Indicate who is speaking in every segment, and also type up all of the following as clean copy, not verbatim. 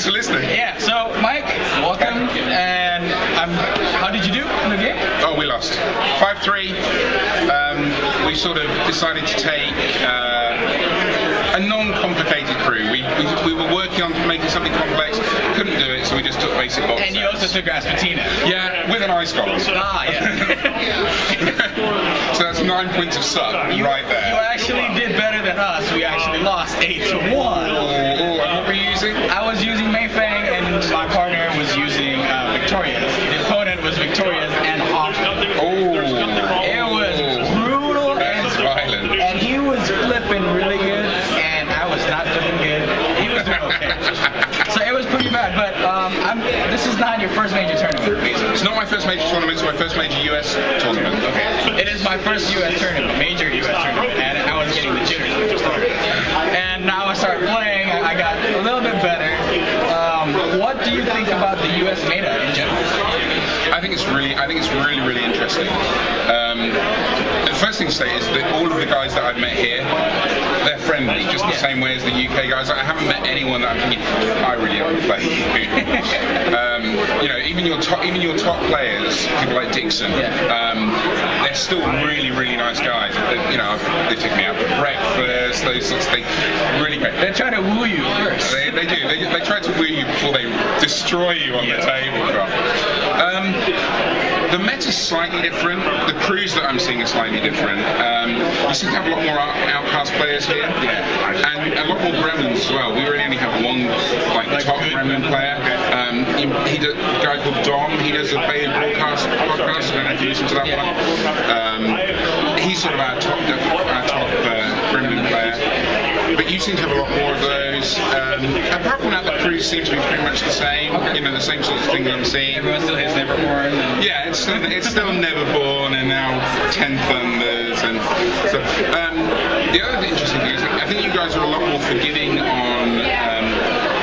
Speaker 1: Thanks for listening.
Speaker 2: Yeah, so Mike, welcome, and how did you do in the game?
Speaker 1: Oh, we lost. 5-3. We sort of decided to take a non-complicated crew. We were working on making something complex, couldn't do it, so we just took basic box
Speaker 2: And you also took Rasputina.
Speaker 1: Yeah, with an ice golem.
Speaker 2: Ah, yeah.
Speaker 1: So that's 9 points of suck right there.
Speaker 2: You actually did better than us. We actually lost 8-1.
Speaker 1: Oh, and what were you using?
Speaker 2: I was using Mayfang, and my partner was using Victoria's. The opponent was Victoria's and Hawkman.
Speaker 1: Oh,
Speaker 2: it was brutal and
Speaker 1: violent.
Speaker 2: And he was flipping really good, and I was not flipping good. He was doing okay. So it was pretty bad, but this is not your first major tournament, basically.
Speaker 1: It's not my first major tournament, it's my first major US tournament.
Speaker 2: Okay. It is my first US tournament, major US tournament, and I was getting the jitters when I started. And now I started playing, I got a little bit better. What do you think about the US meta in general?
Speaker 1: I think it's really interesting. The first thing to say is that all of the guys that I've met here, they're friendly, just the same way as the UK guys. I haven't met anyone that I'm thinking, I really want to play you. You know, even your top players, people like Dixon, they're still really nice guys. You know, they take me out for breakfast, those sorts of things. Really great.
Speaker 2: They try to woo you first.
Speaker 1: They do. They try to woo you before they destroy you on the tabletop. The meta's slightly different. The crews that I'm seeing are slightly different. You seem to have a lot more outcast players here, and a lot more gremlins as well. We really only have one top gremlin player. He's a guy called Dom. He does a paid broadcast podcast. I don't know if you listen to that one. He's sort of our top gremlin player. But you seem to have a lot more of those. Apart from that, the crews seem to be pretty much the same. You know, the same sort of thing that I'm seeing.
Speaker 2: Everyone still hits Neverborn.
Speaker 1: Yeah, it's still Neverborn, and now 10 Thunders, and so. The other interesting thing is, I think you guys are a lot more forgiving on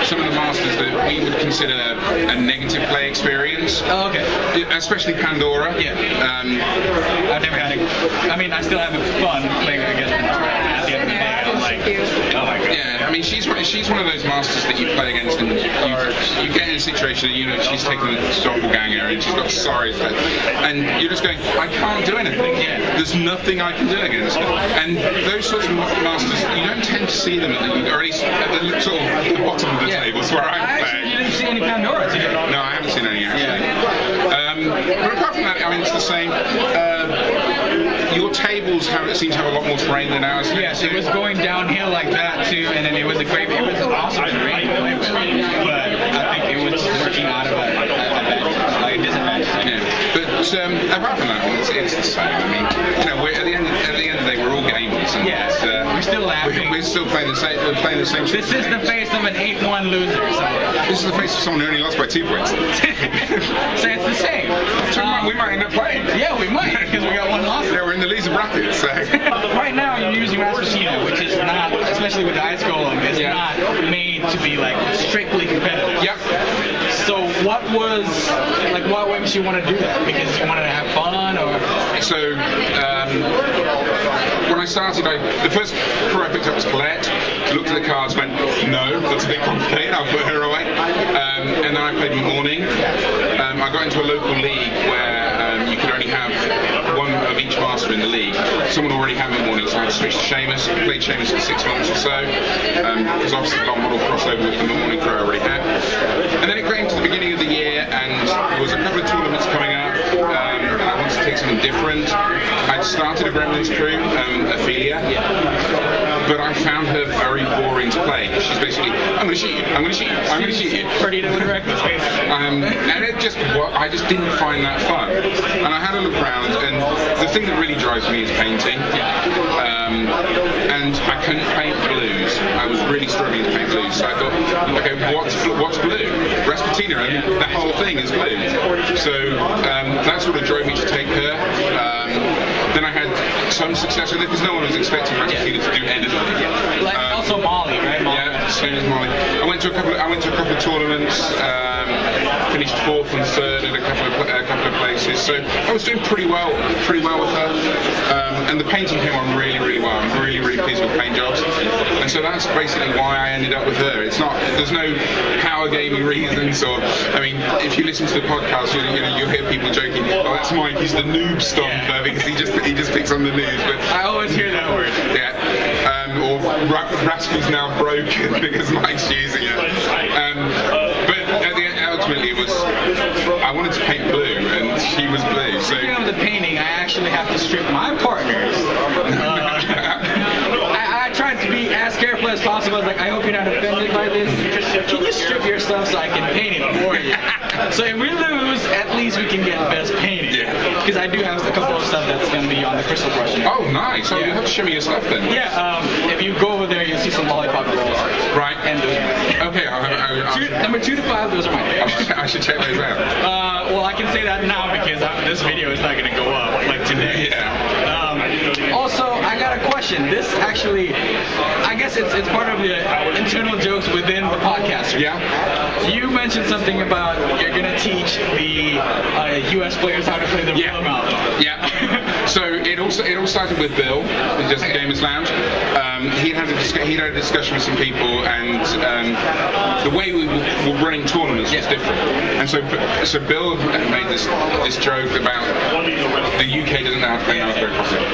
Speaker 1: some of the masters that we would consider a negative play experience.
Speaker 2: Oh, okay.
Speaker 1: Especially Pandora.
Speaker 2: Yeah. I've never had I mean, I still have fun playing against Pandora. At the end of the day, I'm like, oh my god.
Speaker 1: Yeah, I mean, she's one of those masters that you play against, and you get in a situation that you know she's taken a doppelganger and she's got size, and you're just going, I can't do anything.
Speaker 2: Yeah.
Speaker 1: There's nothing I can do against her. And those sorts of masters, you don't tend to see them at the sort of the bottom of the tables where I'm playing.
Speaker 2: You didn't see any Pandora today.
Speaker 1: No, I haven't seen any actually. But apart from that, I mean, it's the same. Your tables seem to have a lot more terrain than ours.
Speaker 2: Yes, it was going downhill like that too, and then it was an awesome terrain to play with. But I think it was working out of a disadvantage.
Speaker 1: Yeah. But apart from that, it's the same. I mean, you know, at the end of the day, we're all gamers. And
Speaker 2: we're still laughing.
Speaker 1: We're still playing the same. We're playing the same.
Speaker 2: This is the face of an 8-1 loser. So.
Speaker 1: This is the face of someone who only lost by 2 points.
Speaker 2: So it's the same.
Speaker 1: We might end up playing.
Speaker 2: Yeah, we might, because we got one loss.
Speaker 1: Yeah, we're in the loser bracket. So.
Speaker 2: Right now, you're using Rasputina, which is not, especially with the Ice Golem, is not made to be like strictly competitive.
Speaker 1: Yep.
Speaker 2: So what makes you want to do that? Because you wanted to have fun, or?
Speaker 1: So when I started, the first crew I picked up was Colette. Looked at the cards, went, no, that's a bit complicated. I'll put her away. And then I played Morning. I got into a local league where you could only have one of each master in the league. Someone already had my Morning, so I had to switch to Seamus. I played Seamus for 6 months or so, because obviously the long model crossover with the Morning crew I already had. And then it came to the beginning of the year, and there was a couple of tournaments coming up, and I wanted to take something different. I'd started a Gremlins crew, Ophelia, but I found her very boring to play. She's basically, I'm going to shoot you, I'm going to shoot you, I'm going to shoot you.
Speaker 2: Pretty to the reckless, basically.
Speaker 1: And I just didn't find that fun. And I had a look around, and the thing that really drives me is painting. And I couldn't paint blues. I was really struggling to paint blues. So I thought, okay, what's blue? Rasputina, and the whole thing is blue. So that sort of drove me to take her. Then I had some success with it because no one was expecting Rasputina to do anything.
Speaker 2: Like also Molly, right?
Speaker 1: Yeah, same as Molly. I went to a couple of tournaments. finished 4th and 3rd at a couple of places. So I was doing pretty well with her. And the painting came on really, really well. I'm really, really pleased with paint jobs. And so that's basically why I ended up with her. It's not, there's no power gaming reasons, or, I mean, if you listen to the podcast, you'll hear people joking, oh, that's Mike, he's the noob stomper, because he just picks on the noobs. But
Speaker 2: I always hear that word.
Speaker 1: Yeah. Or Raspy's now broken because Mike's using it. But ultimately, it was, I wanted to paint blue, and she was blue. So
Speaker 2: speaking of the painting, I actually have to strip my partners. I tried to be as careful as possible. I was like, I hope you're not offended by this. Can you strip your stuff so I can paint it for you? So if we lose, at least we can get best painting. Yeah. Because I do have a couple of stuff that's going to be on the crystal brush.
Speaker 1: Oh, nice. Oh, you have to show me your stuff then.
Speaker 2: Yeah. If you go over there, you'll see some lollipop rolls.
Speaker 1: Right.
Speaker 2: And
Speaker 1: okay.
Speaker 2: Number 2 to 5, those are my favorites.
Speaker 1: I should check those out.
Speaker 2: Well, I can say that now because this video is not going to go up like today.
Speaker 1: Yeah.
Speaker 2: Also, I got a question. This actually, I guess it's part of the internal jokes within the podcast.
Speaker 1: Yeah.
Speaker 2: You mentioned something about you're going to teach the US players how to play the real Malifaux.
Speaker 1: Yeah. So it all started with Bill, just at Gamers Lounge. He had a discussion with some people, and the way we were running tournaments was different. And so Bill made this joke about the UK doesn't know how to play Malifaux properly,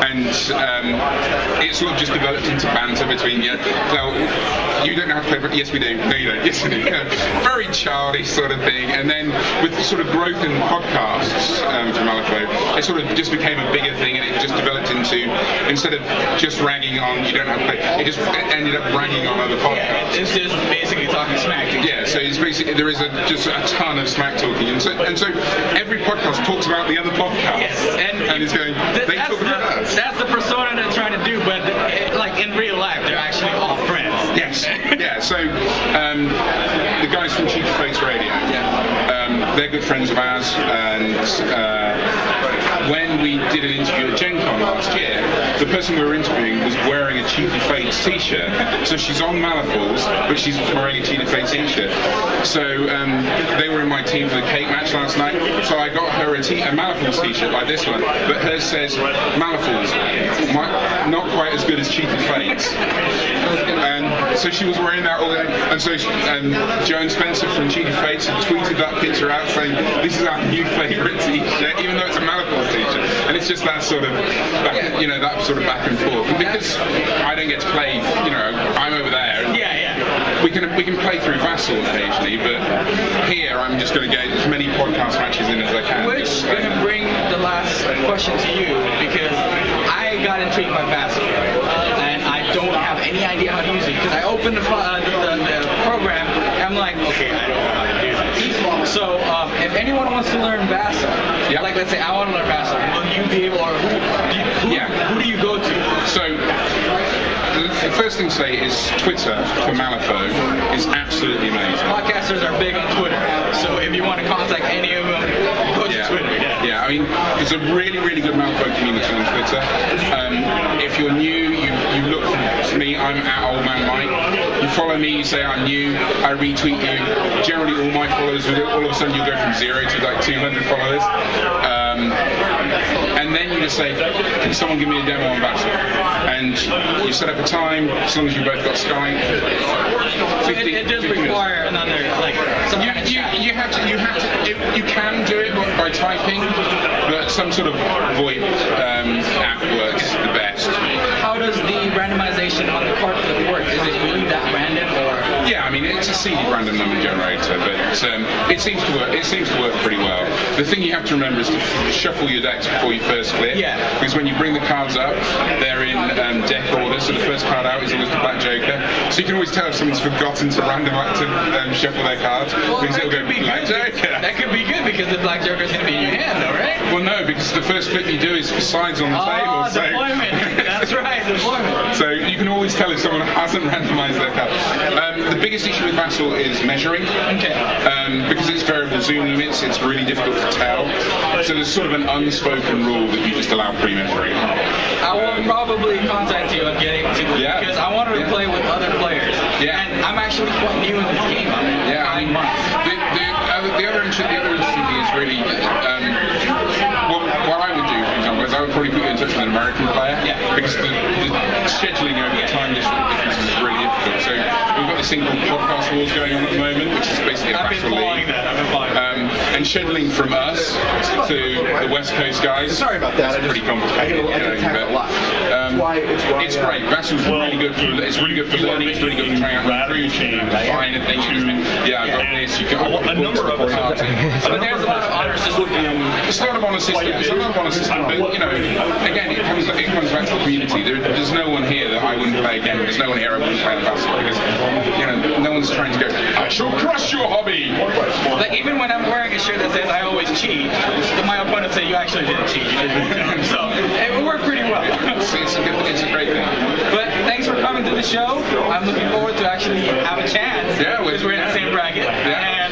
Speaker 1: and it sort of just developed into banter between you. Well, you don't know how to play, yes we do. No, you don't. Yes, we do. Very childish sort of thing. And then with the sort of growth in podcasts for Malifaux, it sort of just became a bigger thing, and it just developed into, instead of just ragging on you don't know how to play, it just ended up ragging on other podcasts.
Speaker 2: It's just basically talking smack.
Speaker 1: Yeah, so it's basically, there is just a ton of smack talking, and so every podcast talks about the other podcast.
Speaker 2: Yes,
Speaker 1: and it's going, they talk about us.
Speaker 2: That's the persona they're trying to do, but like in real life, they're actually all friends.
Speaker 1: Yes, yeah. So the guys from Cheap Face Radio, they're good friends of ours, and when we did an interview at Gen Con last year, the person we were interviewing was wearing a Cheaty Fates t-shirt. So she's on Malifaux, but she's wearing a Cheaty Fates t-shirt. So they were in my team for the cake match last night. So I got her a Malifaux t-shirt like this one, but hers says Malifaux, not quite as good as Cheaty Fates. And so she was wearing that all day. And so Joan Spencer from Cheaty Fates had tweeted that picture out saying, this is our new favourite t-shirt, even though it's a Malifaux t-shirt. And it's just that sort of back and forth. And because I don't get to play, I'm over there. We can play through Vassal occasionally, but here I'm just going to get as many podcast matches in as I can.
Speaker 2: Which is going to bring the last question to you, because I got intrigued by Vassal, and I don't have any idea how to use it, because I opened the program, and I'm like, okay, I don't know how to do this. So if anyone wants to learn Vassal, like let's say I want to learn Vassal, will you be able, or who do you go to?
Speaker 1: So the first thing to say is Twitter for Malifaux is absolutely amazing.
Speaker 2: Podcasters are big on Twitter, so if you want to contact any of them, go to Twitter.
Speaker 1: Yeah, I mean, it's a really, really good Malifaux community on Twitter. If you're new, you look for me, I'm at Old Man Mike. You follow me, you say I'm new, I retweet you. Generally all my followers, all of a sudden you'll go from 0 to like 200 followers. And then you just say, can someone give me a demo on Vassal? And you set up a time, as long as you both got Skype.
Speaker 2: It does require another, like, some kind of chat.
Speaker 1: You can do it by typing, but some sort of VoIP app works the best.
Speaker 2: How does the randomization on the card flip work? Is it really that random, or?
Speaker 1: Yeah, I mean it's a seeded random number generator, but it seems to work. It seems to work pretty well. The thing you have to remember is to shuffle your decks before you first flip.
Speaker 2: Yeah.
Speaker 1: Because when you bring the cards up, they're in deck order, so the first card out is always the Black Joker. So you can always tell if someone's forgotten to shuffle their cards, because it'll go Black Joker.
Speaker 2: That could be good, because the Black Joker is going to be in your hand, though, right?
Speaker 1: Well, no, because the first flip you do is for sides on the table.
Speaker 2: So deployment. That's right, deployment.
Speaker 1: So you can always tell if someone hasn't randomized their card. The biggest issue with Vassal is measuring.
Speaker 2: Okay.
Speaker 1: Because it's variable zoom limits, it's really difficult to tell. So there's sort of an unspoken rule that you just allow pre-measuring.
Speaker 2: I will probably contact you on getting to this, because I want to play with other players.
Speaker 1: Yeah.
Speaker 2: And I'm actually quite new in this game.
Speaker 1: Yeah,
Speaker 2: 9 months.
Speaker 1: The other always simply is really. What I would do, for example, is I would probably put you in touch with an American player, because the scheduling over the time difference is really difficult. So we've got this thing called Podcast Wars going on at the moment, which is basically a battle league. And scheduling from us to the West Coast guys.
Speaker 3: Sorry about that.
Speaker 1: It's pretty complicated. It's great. Battle's really good for. It's really good for learning. It's really good for trying out new crews, buying things. Yeah, I've got this. You've got a number of parts.
Speaker 2: But there's a lot of honor systems.
Speaker 1: It's a lot of honor system. It's a lot of honor system. But you know, again, it comes back to the community. There's no one here that I wouldn't play again. There's no one here I wouldn't play the battle because you know no one's trying to go. I shall crush your hobby.
Speaker 2: Like even when I'm wearing a shirt that says I always cheat, my opponent say you actually didn't cheat. You didn't. So it worked pretty well.
Speaker 1: It's a great thing.
Speaker 2: But thanks for coming to the show. I'm looking forward to actually have a chance.
Speaker 1: Yeah,
Speaker 2: because we're in the same bracket.
Speaker 1: Yeah.
Speaker 2: And